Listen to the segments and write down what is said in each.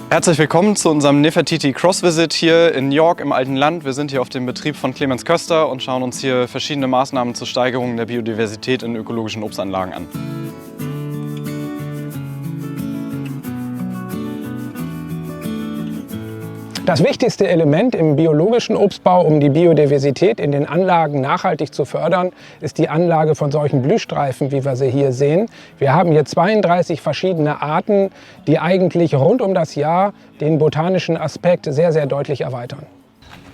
Herzlich willkommen zu unserem Nefertiti Cross Visit hier in York im Alten Land. Wir sind hier auf dem Betrieb von Clemens Köster und schauen uns hier verschiedene Maßnahmen zur Steigerung der Biodiversität in ökologischen Obstanlagen an. Das wichtigste Element im biologischen Obstbau, um die Biodiversität in den Anlagen nachhaltig zu fördern, ist die Anlage von solchen Blühstreifen, wie wir sie hier sehen. Wir haben hier 32 verschiedene Arten, die eigentlich rund um das Jahr den botanischen Aspekt sehr, sehr deutlich erweitern.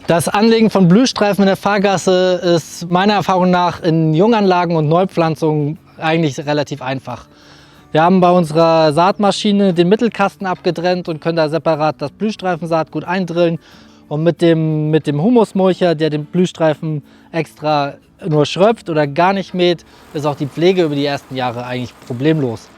Das Anlegen von Blühstreifen in der Fahrgasse ist meiner Erfahrung nach in Junganlagen und Neupflanzungen eigentlich relativ einfach. Wir haben bei unserer Saatmaschine den Mittelkasten abgetrennt und können da separat das Blühstreifensaatgut eindrillen. Und mit dem Humusmulcher, der den Blühstreifen extra nur schröpft oder gar nicht mäht, ist auch die Pflege über die ersten Jahre eigentlich problemlos.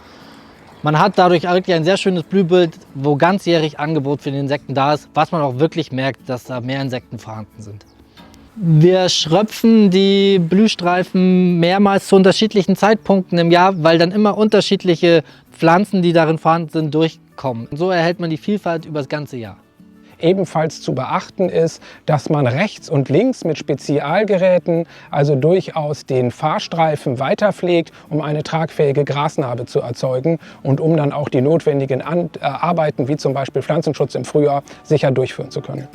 Man hat dadurch wirklich ein sehr schönes Blühbild, wo ganzjährig Angebot für die Insekten da ist, was man auch wirklich merkt, dass da mehr Insekten vorhanden sind. Wir schröpfen die Blühstreifen mehrmals zu unterschiedlichen Zeitpunkten im Jahr, weil dann immer unterschiedliche Pflanzen, die darin vorhanden sind, durchkommen. So erhält man die Vielfalt über das ganze Jahr. Ebenfalls zu beachten ist, dass man rechts und links mit Spezialgeräten also durchaus den Fahrstreifen weiterpflegt, um eine tragfähige Grasnarbe zu erzeugen und um dann auch die notwendigen Arbeiten, wie zum Beispiel Pflanzenschutz im Frühjahr, sicher durchführen zu können.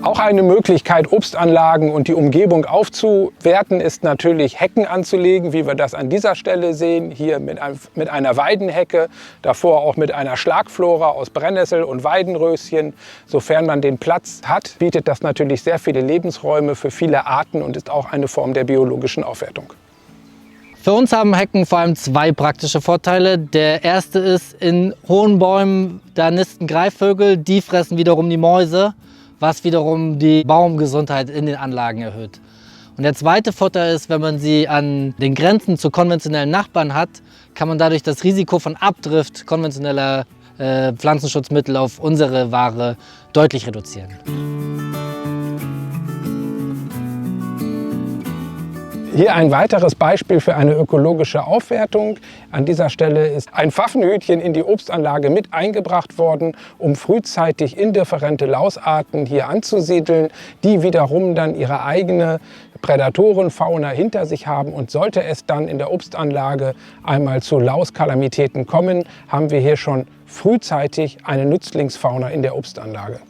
Auch eine Möglichkeit, Obstanlagen und die Umgebung aufzuwerten, ist natürlich Hecken anzulegen, wie wir das an dieser Stelle sehen. Hier mit einer Weidenhecke, davor auch mit einer Schlagflora aus Brennnessel und Weidenröschen. Sofern man den Platz hat, bietet das natürlich sehr viele Lebensräume für viele Arten und ist auch eine Form der biologischen Aufwertung. Für uns haben Hecken vor allem zwei praktische Vorteile. Der erste ist, in hohen Bäumen, da nisten Greifvögel, die fressen wiederum die Mäuse, was wiederum die Baumgesundheit in den Anlagen erhöht. Und der zweite Vorteil ist, wenn man sie an den Grenzen zu konventionellen Nachbarn hat, kann man dadurch das Risiko von Abdrift konventioneller Pflanzenschutzmittel auf unsere Ware deutlich reduzieren. Hier ein weiteres Beispiel für eine ökologische Aufwertung. An dieser Stelle ist ein Pfaffenhütchen in die Obstanlage mit eingebracht worden, um frühzeitig indifferente Lausarten hier anzusiedeln, die wiederum dann ihre eigene Prädatorenfauna hinter sich haben. Und sollte es dann in der Obstanlage einmal zu Lauskalamitäten kommen, haben wir hier schon frühzeitig eine Nützlingsfauna in der Obstanlage.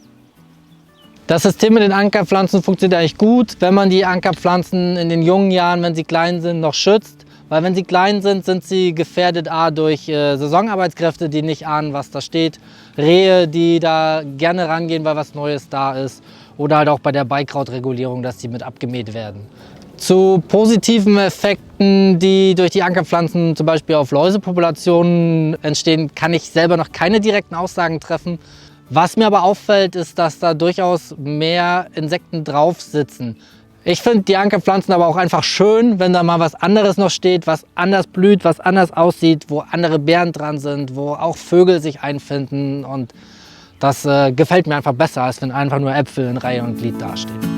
Das System mit den Ankerpflanzen funktioniert eigentlich gut, wenn man die Ankerpflanzen in den jungen Jahren, wenn sie klein sind, noch schützt. Weil wenn sie klein sind, sind sie gefährdet durch Saisonarbeitskräfte, die nicht ahnen, was da steht. Rehe, die da gerne rangehen, weil was Neues da ist. Oder halt auch bei der Beikrautregulierung, dass die mit abgemäht werden. Zu positiven Effekten, die durch die Ankerpflanzen zum Beispiel auf Läusepopulationen entstehen, kann ich selber noch keine direkten Aussagen treffen. Was mir aber auffällt, ist, dass da durchaus mehr Insekten drauf sitzen. Ich finde die Ankerpflanzen aber auch einfach schön, wenn da mal was anderes noch steht, was anders blüht, was anders aussieht, wo andere Beeren dran sind, wo auch Vögel sich einfinden. Und das gefällt mir einfach besser, als wenn einfach nur Äpfel in Reihe und Glied dastehen.